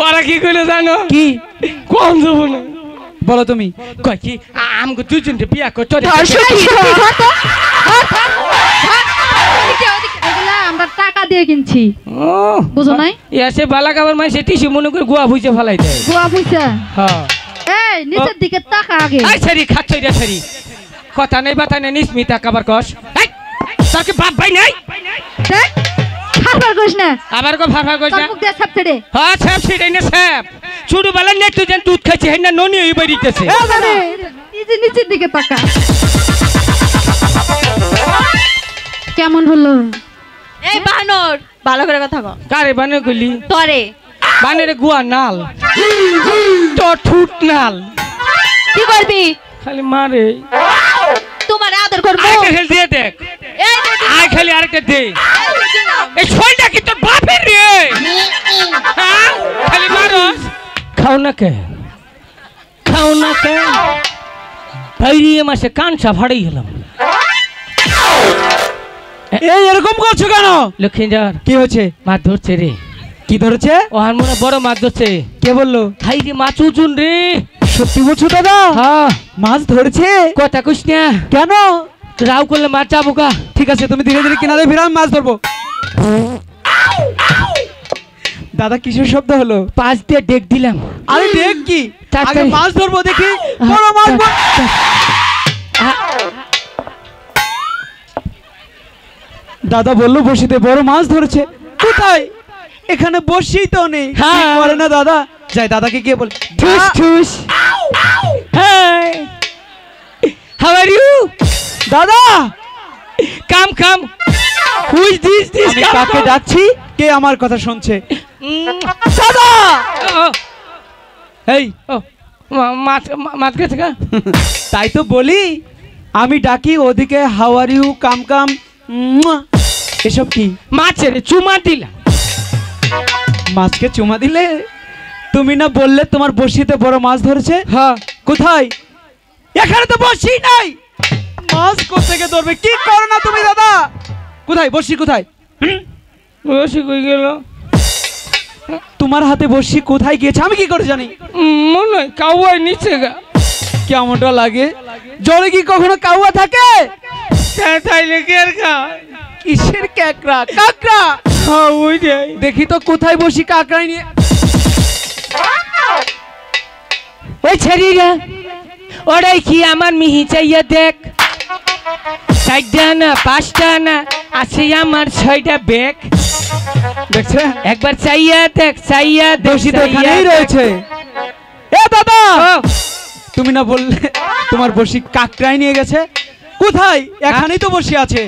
ওরা কি কইলো জানো কি কম দেবো না বলো তুমি কয় কি আমাকে দুজনকে বিয়া করতে আমরা টাকা দিয়ে কিনছি বুঝো নাই এসে বালা কাবার মাই সে টিসু মনে করে গোয়া ভুইছে ফেলাই দেয় গোয়া পয়সা হ্যাঁ এই নিচের দিকে তাকা আগে এই সারি খাচ্ছই রে সারি কথা নেই বাতা নেই নিস্মিতা কাবার কস এই তোর কি বাপ ভাই নাই দেখ ফারফার করিস না আবার কো ফারফার কইছ না মুখ দিয়ে সাপ ছেড়ে হ্যাঁ সাপ ছেড়ে না সাপ ছোট বেলা নেই তুই যেন দুধ খাইছে হেন না ননি হই বেরিতেছে আরে এই যে নিচের দিকে তাকা কেমন হলো এই বানর ভালো করে কথা কও কারে বানে কইলি তরে বানেরে গুয়া নাল তো ঠুট নাল কি করবি খালি মারে তোমার আদর করব আরেকটা খেল দিয়ে দেখ এই আই খালি আরেকটা দে এই ছয়টা কি তোর বাপের রে হ্যাঁ খালি মারস খাও না কে বাইরিয়ে মাসে কানসা ফাড়াই গেলাম এই এরকম করছো কেন লক্ষ্মীজার কি হয়েছে মাছ ধরছে রে কি ধরেছে ও আর মনে বড় মাছ ধরছে কে বললো হাই রে মাছ উজুন রে সত্যি বলছো দাদা হ্যাঁ মাছ ধরেছে কথা কইস না কেন রাও করলে মাছ যাবো কা ঠিক আছে তুমি ধীরে ধীরে কিনারে ফিরে আমি মাছ ধরবো দাদা কিসের শব্দ হলো পাঁচ দিয়ে ডেক দিলাম আরে দেখ কি তাড়াতাড়ি। আগে মাছ ধরবো দেখি বড় মাছ দাদা বললো বসিতে বড় মাছ ধরেছে কোথায় এখানে বসেই তো নেই হ্যাঁ। করে না দাদা যাই দাদাকে গিয়ে বল ঠুস ঠুস হাই হাউ আর ইউ দাদা কাম কাম হু ইজ দিস আমি কাকে ডাকছি কে আমার কথা শুনছে দাদা এই মাছ মাছ গেছে কা তাই তো বলি আমি ডাকি ওদিকে হাউ আর ইউ কাম কাম এসব কি মাছের চুমা দিলাম মাছকে চুমা দিলে তুমি না বললে তোমার বড়শিতে বড় মাছ ধরেছে হ্যাঁ কোথায় এখানে তো বড়শি নাই মাছ কোথেকে ধরবে কি করো না তুমি দাদা কোথায় বড়শি কোথায় বসে কই গেল তোমার হাতে বড়শি কোথায় গিয়েছে আমি কি করে জানি মনে হয় কাউয়াই নিচে গা কেমনটা লাগে জলে কি কখনো কাউয়া থাকে তাইলে কি আর খা কিসের ক্যাকড়া কাকড়া হ্যাঁ ওই যাই দেখি তো কোথায় বসি কাকড়াই নিয়ে ওই ছেড়িরা ওরাই কি আমার মিহি চাইয়া দেখ চারটা না পাঁচটা না আছে আমার ছয়টা ব্যাগ দেখছেন একবার চাইয়া দেখ চাইয়া বসি তো এখানেই রয়েছে এ দাদা তুমি না বললে তোমার বসি কাকড়াই নিয়ে গেছে কোথায় এখানেই তো বসি আছে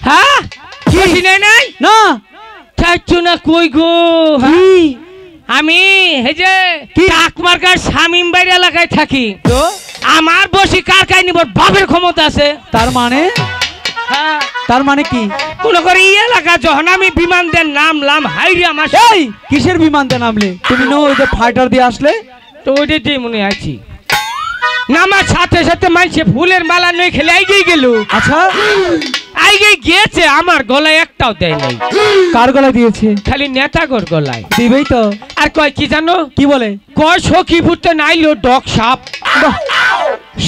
হ্যাঁ বসি নাই নাই না চাইছো না কই গো কি আমি এই যে টাকমার্কার শামিম বাইর এলাকায় থাকি তো আমার বসি কার কাই নিব বাপের ক্ষমতা আছে তার মানে হ্যাঁ তার মানে কি মনে করি এই এলাকা যখন আমি বিমান দেন নামলাম হাইরে আমার এই কিসের বিমানতে নামলে তুমি না ওই যে ফাইটার দিয়ে আসলে তো ওইটাই মনে আছি নামার সাথে সাথে মানুষে ফুলের মালা নই খেলে আইগেই গেল আচ্ছা আইগেই গিয়েছে আমার গলায় একটাও দেয় নাই কার গলায় দিয়েছে খালি নেতাগর গলায় দিবেই তো আর কয় কি জানো কি বলে কয় সখীপুরতে নাইলো ডক সাপ বাহ,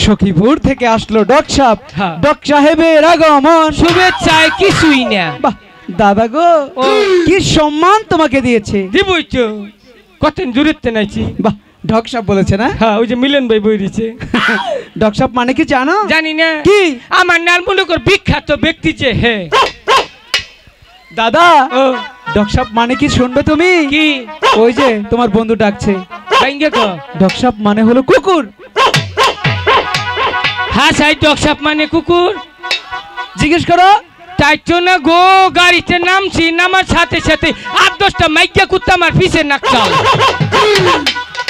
সখীপুর থেকে আসলো ডক সাপ হ্যাঁ। ডক সাহেবের আগমন শুভেচ্ছায় কিছুই না বাহ দাদা গো ও। কি সম্মান তোমাকে দিয়েছে দিবই তো কতদিন দূরত্বে নাইছি বাহ ডক সাপ বলেছে না হ্যাঁ ওই যে মিলন ভাই বই দিছে ডক সাপ মানে কি জানো জানি না কি আমার নাম মনে কর বিখ্যাত ব্যক্তি যে হে দাদা ও ডক সাপ মানে কি শুনবে তুমি কি ওই যে তোমার বন্ধু ডাকছে ভাঙ্গে কো ডক সাপ মানে হলো কুকুর হ্যাঁ সাই ডগ সাপ মানে কুকুর জিজ্ঞেস করো চাইছো না গো গাড়িতে নামছি নামার সাথে সাথে 8-10টা মাইকা কুত্তা আমার পিছে নাকচাল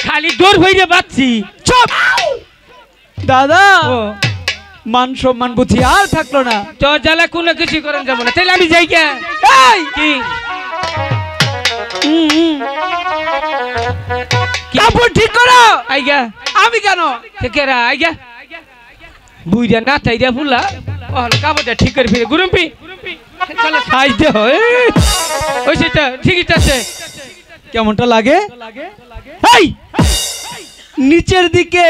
খালি দৌড় হইরে বাচ্ছি চুপ দাদা ও মান সম্মান বুঝি আর থাকলো না তো জ্বালা কোনো কিছু করেন যাবো না তাহলে আমি যাই কে এই কি কাপড় ঠিক করো আইগা আমি কেন কেরা আইগা বুইরা না তাইরা ফুলা ওহল কাপড়টা ঠিক করে ফিরে গুরুম্পি চলে সাইজ দে ওই সেটা ঠিকই আছে কেমনটা লাগে? এই নিচের দিকে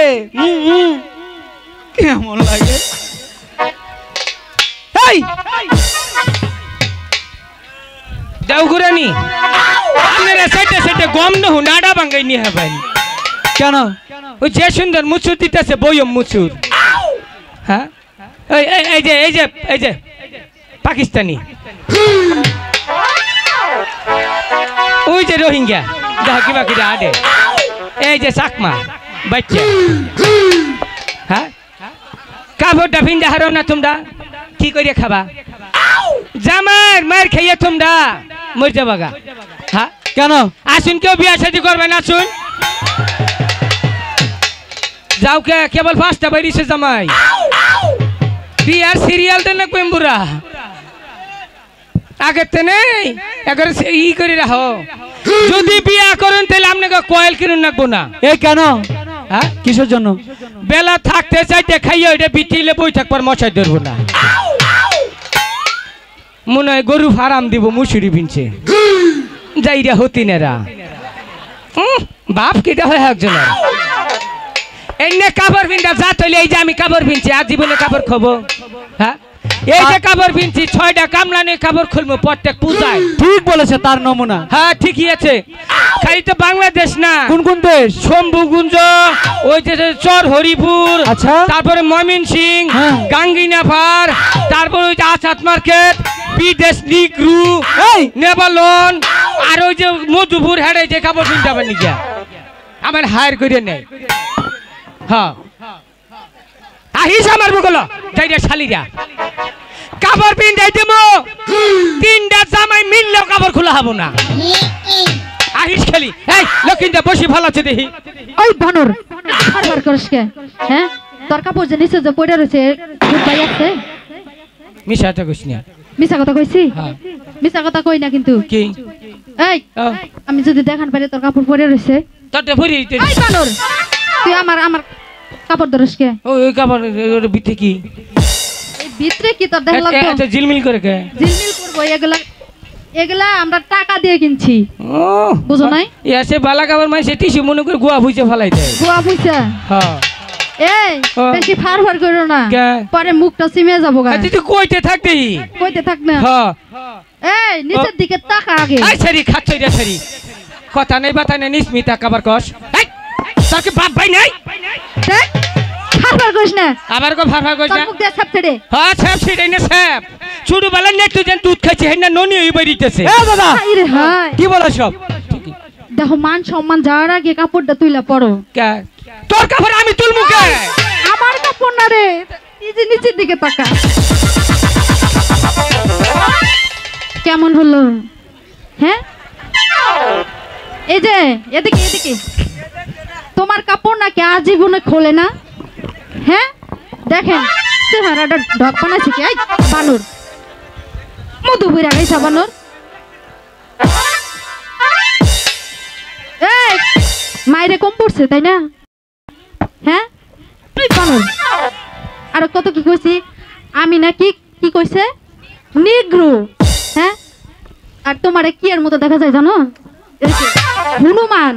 কেমন লাগে? এই দেওগুরানি আপনারা সাইডে সাইডে গম না নাডা বাঙ্গাই নিয়ে হবেন কেন? ওই যে সুন্দর মুচুর দিতেছে বইম মুচুর। হ্যাঁ এই যে পাকিস্তানি, ওই যে রোহিঙ্গা দেখো কিবা কিবা আডে, এই যে চাকমা বাচ্চা। হ্যাঁ কাপড়টা ভিন্দা হারো না তোমরা, কি করে খাবা? জামার মার খাইয়ে তোমরা মর যাবাগা। হ্যাঁ কেন? আসুন কেউ বিয়া শাদী করবেন, আসুন। যাও কে কেবল 5টা বেরিয়েছে জামাই, বিয়ার সিরিয়াল দেন না কইম্বুরা আগে তে নেই একবার ই করে রাখো। যদি বিয়া করেন তাহলে আপনাকে কয়েল কিনুন রাখবো না। এই কেন? হ্যাঁ কিসের জন্য? বেলা থাকতে চাইতে খাইয়ে ওইটা বিটিলে বই থাকবার মশাই ধরবো না। মনে হয় গরু ফার্ম দিব মুসুরি পিনছে যাইরা হতিনেরা বাপ কেটা হয় একজনের। এনে কাপড় পিনটা যা তৈলে, এই যে আমি কাপড় পিনছি আর জীবনে কাপড় খাবো। হ্যাঁ এই যে কাপড় পিনছি 6টা কামলা নিয়ে কাপড় খুলবো প্রত্যেক পূজায়। ঠিক বলেছে, তার নমুনা। হ্যাঁ ঠিকই আছে। খালি তো বাংলাদেশ না, কোন কোন দেশ? শম্ভুগুঞ্জ, ওই যে চর হরিপুর, আচ্ছা, তারপরে ময়মনসিং, হ্যাঁ, গাঙ্গিনাফার, তারপরে ওই যে আসাদ মার্কেট, বিদেশ নিগ্রু, এই নেবালন, আর ওই যে মধুপুর হেড়ে যে কাপড় পিনতে হবে নিকা আমার হায়ার করে নেই। হ্যাঁ আহিস আমার বগলো যাইরা শালিরা কাপড় পিন্ধাই দেবো, 3টা জামাই মিললেও কাপড় খোলা হবো না। আহিস খালি এই লক্ষিণটা বসে ভালো আছে দেখি। ওই বানর খাবার করিস কে? হ্যাঁ তোর কাপড় যে নিচে যে পড়ে রয়েছে ভাই আছে? মিশাটা কইস না। মিছা কথা কইছি? হ্যাঁ মিছা কথা কই না কিন্তু। কি এই আমি যদি দেখান পারে তোর কাপড় পরে রয়েছে, তোরটা ভরি দিতে। এই বানর তুই আমার কাপড় ধরিস কে? ওই কাপড় ওর ভিতরে কি? এই ভিতরে কি তোর দেখা লাগতো? এটা জিলমিল করে কে? জিলমিল করবো এগুলা আমরা টাকা দিয়ে কিনছি, ও বুঝো নাই? এসে বালা কাপড় মানে টিস্যু মনে করে গুয়া ভুইছে ফেলাই দেয়। গুয়া পয়সা? হ্যাঁ এই বেশি ফার করো না, কে? পরে মুখটা চিমে যাবো গা। তুই কইতে থাকতে কইতে থাক না। হ্যাঁ এই নিচের দিকে তাকা আগে। এই সারি খাচ্ছই রে সারি, কথা নেই বাতা নেই, নিসমিতা কাবার কস। এই তোর কি বাপ ভাই নাই? দেখ ফার করিস না, আবার কো ফাফা কইছ তোর না? মুখ দিয়ে সাপ ছেড়ে। হ্যাঁ সাপ ছিড়ে না সাপ ছোট বেলা নেট তুই যেন দুধ খাইছে হেন না ননি হই বেরিতেছে। এ দাদা হাই রে হাই, কি বলো সব? দেখো মান সম্মান যাওয়ার আগে কাপড়টা তুইলা পড়ো। কে তোর কাপড় আমি তুলমু কে? আমার কাপড় না রে, এই যে নিচের দিকে তাকা। কেমন হলো? হ্যাঁ এই যে এদিকে এদিকে, তোমার কাপড় নাকি আজীবনে খোলে না? হ্যাঁ দেখেন চেহারাটা ঢক বানাইছে কি? এই বানর মধু বইরা গাইছা বানর। এই মাইরে কম পড়ছে তাই না? হ্যাঁ তুই বানর। আর কত কি কইছি আমি নাকি? কি কইছে? নিগ্রো। হ্যাঁ আর তোমারে কি এর মতো দেখা যায় জানো? হনুমান।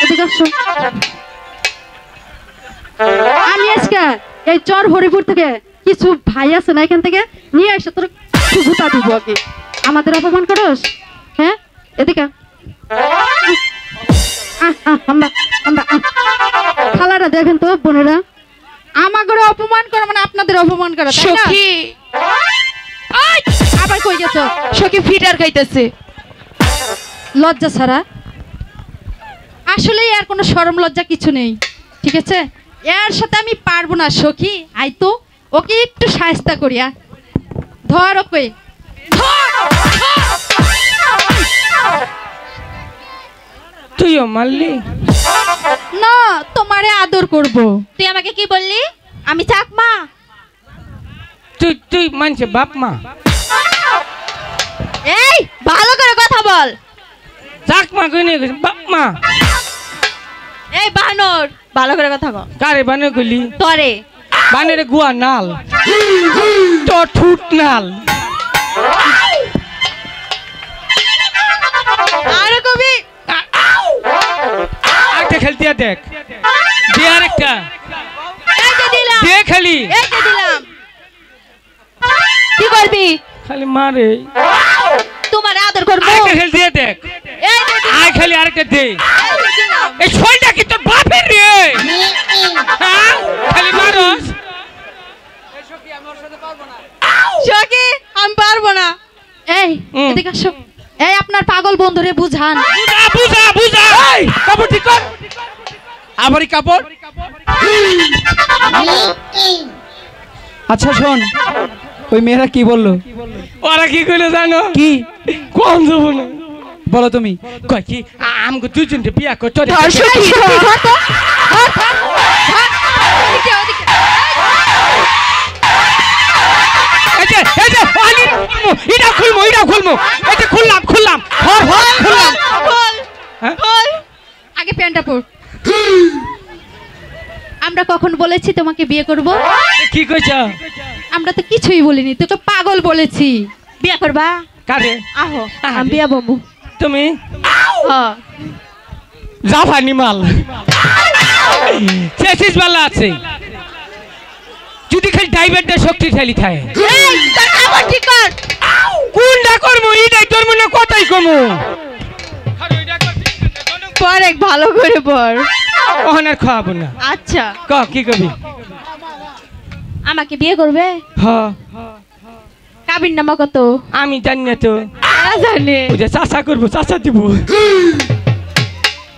এদিকে আসো। আমি আজকে এই চর হরিপুর থেকে কিছু ভাই আছে না এখান থেকে নিয়ে এসে তোর ভুতা দিব আগে। আমাদের অপমান করস? হ্যাঁ এদিকে খালারা দেখেন তো বোনেরা, আমাদের অপমান করা মানে আপনাদের অপমান করা, তাই না? আবার কই গেছো? সখী ফিটার খাইতেছে। লজ্জা ছাড়া আসলে আর কোনো শরম লজ্জা কিছু নেই, ঠিক আছে? এর সাথে আমি পারবো না সখী, আই তো ওকে একটু সাহায্য করিয়া ধর ওকে তুইও মারলি না, তোমারে আদর করব। তুই আমাকে কি বললি? আমি চাকমা? তুই তুই মানছে বাপ মা? এই ভালো করে কথা বল। চাকমা কইনে বাপ মা? এই বানর ভালো করে কথা কও। কারে বানে কইলি? তরে বানের গুয়া নাল তো ঠুট নাল। দিয়া দেখ দে আরেকটা এই যে দিলাম দে খালি এই যে দিলাম কি করবি খালি মারে তোমার আদর করব আরেকটা খালি দিয়ে দেখ এই যে দিলাম আয় খালি আরেকটা দে এই যে দিলাম এই ছয়টা কি তোর বাপের রে হ্যাঁ খালি মারস সখী আমি পারবো না এই হুম। এদিকে আসো এই আপনার পাগল বন্ধুরে বুঝান বুঝা বুঝা বুঝা এই কাপড় ঠিক কর আবারই কাপড় আচ্ছা শোন ওই মেয়েরা কি বললো ওরা কি কইলো জানো কি কোন যাব না বলো তুমি কই কি আমগো দুজনকে বিয়া করতে ধর সখী, সখী, ধর তো, ধর, ধর, ধর। ওদিকে, ওদিকে। এই যে আলি এটা খুলমু এই যে খুললাম হর খুললাম খোল হ্যাঁ? খোল আগে প্যান্টটা পর আমরা কখন বলেছি তোমাকে বিয়ে করব কি কইছ আমরা তো কিছুই বলিনি তোকে পাগল বলেছি বিয়া করবা কারে আহো আমি বিয়া বমু তুমি হ্যাঁ জাপানি মাল চেসিস বালা আছে যদি খালি ড্রাইভারটা শক্তিশালী থাকে এই তোর কাপড় ঠিক কর কোনটা করবো এটাই তোর মনে কথাই কমু পরে ভালো করে পর ওখানে আর খাওয়াবো না আচ্ছা ক কি করবি আমাকে বিয়ে করবে হ কাবির নামা কত আমি জানি না তো জানে ওই যে চাষা করবো চাষা দিব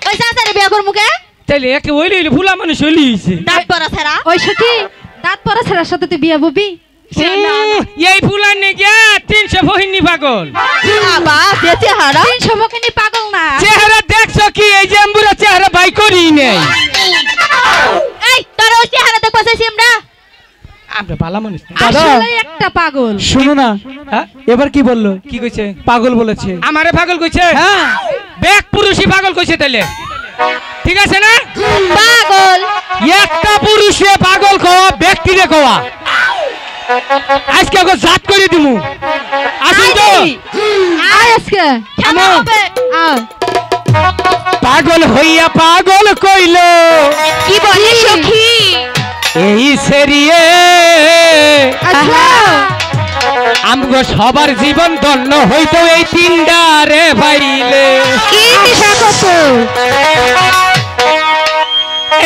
ওই চাচারে বিয়ে করবো কে তাইলে একে ওইলে ভুলা মানুষ হইলিছে দাঁত পরা ছাড়া ওই সখী দাঁত পরা ছেলের সাথে তুই বিয়ে ববি এই ফুলা নে গিয়া 300 বহিনী পাগল বাবা বেঁচে হারা 300 বকেনি পাগল না চেহারা দেখছো কি এই যে আম্বুরা চেহারা বাই করি নেই এই তোর ওই চেহারা দেখবো চাইছি আমরা আমরা ভালো মানুষ না। দাদা। আসলে একটা পাগল শোনো না হ্যাঁ এবার কি বললো কি কইছে পাগল বলেছে আমারে পাগল কইছে হ্যাঁ ব্যাক পুরুষই পাগল কইছে তাইলে ঠিক আছে না পাগল একটা পুরুষে পাগল কোয়া ব্যক্তিরে কোয়া আজকে ওকে জাত করে দিমু আসুন তো আয় আজকে খেলা হবে আয় পাগল হইয়া পাগল কইলো কি বলে সখী এই সেরিয়ে আচ্ছা আমগো সবার জীবন ধন্য হইতো এই তিনডারে ভাইলে কি নেশা করছো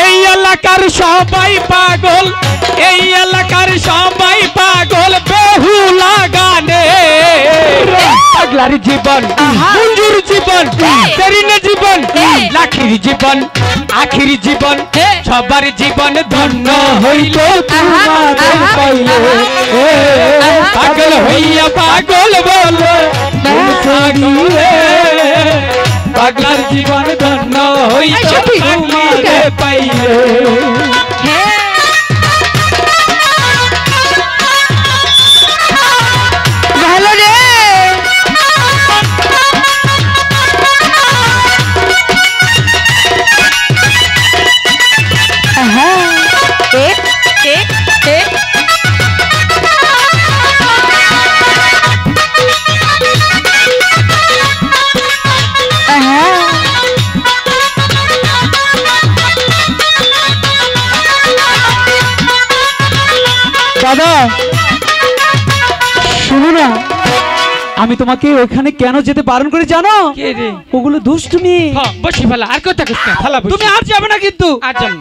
এই এলাকার সবাই পাগল এই এলাকার সবাই পাগল বেহুলা গানে পাগলার জীবন মঞ্জুর জীবন তেরিনে জীবন লাখির জীবন আখির জীবন সবার জীবন ধন্য হইল তোমাদের পাইলে পাগল হইয়া পাগল বলো পাগলার জীবন ধন্য হইল তোমাদের পাইলে ভালো রে দাদা শোনো না আমি তোমাকে ওখানে কেন যেতে বারণ করে জানো কে রে ওগুলো দুষ্টুমি বসি ফেলা আর কথা কইছ না ফেলা তুমি আর যাবে না কিন্তু আর যাম